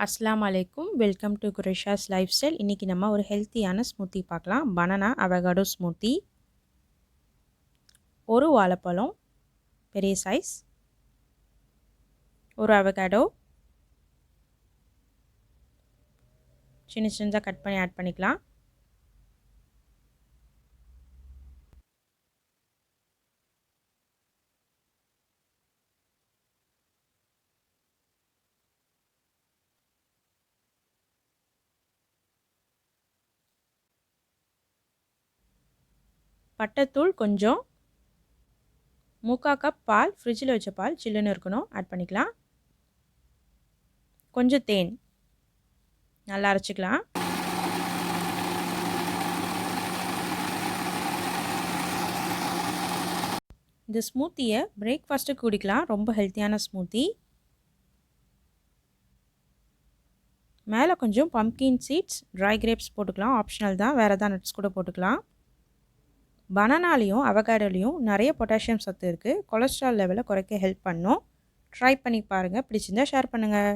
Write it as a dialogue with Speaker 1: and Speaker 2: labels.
Speaker 1: அஸ்ஸலாமு அலைக்கும். Welcome to Qureshas lifestyle. இன்றைக்கி நம்ம ஒரு ஹெல்த்தியான ஸ்மூத்தி பார்க்கலாம். Banana avocado smoothie. ஒரு வாழைப்பழம் பெரிய சைஸ், ஒரு அவகாடோ சின்ன சின்னதாக கட் பண்ணி ஆட் பண்ணிக்கலாம். பட்டைத்தூள் கொஞ்சம், 3/4 கப் பால், ஃப்ரிட்ஜில் வச்ச பால் சில்லுன்னு இருக்கணும், ஆட் பண்ணிக்கலாம். கொஞ்சம் தேன் நல்லா அரைச்சிக்கலாம். இந்த ஸ்மூத்தியை பிரேக்ஃபாஸ்ட்டுக்கு குடிக்கலாம். ரொம்ப ஹெல்த்தியான ஸ்மூத்தி. மேலே கொஞ்சம் பம்ப்கின் சீட்ஸ், ட்ரை கிரேப்ஸ் போட்டுக்கலாம். ஆப்ஷனல் தான், வேறு எதாவது நட்ஸ் கூட போட்டுக்கலாம். பனானாலையும் அவகாடோலையும் நிறைய பொட்டாசியம் சத்து இருக்குது. கொலஸ்ட்ரால் லெவலை குறைக்க ஹெல்ப் பண்ணும். ட்ரை பண்ணி பாருங்கள். பிடிச்சிருந்தா ஷேர் பண்ணுங்கள்.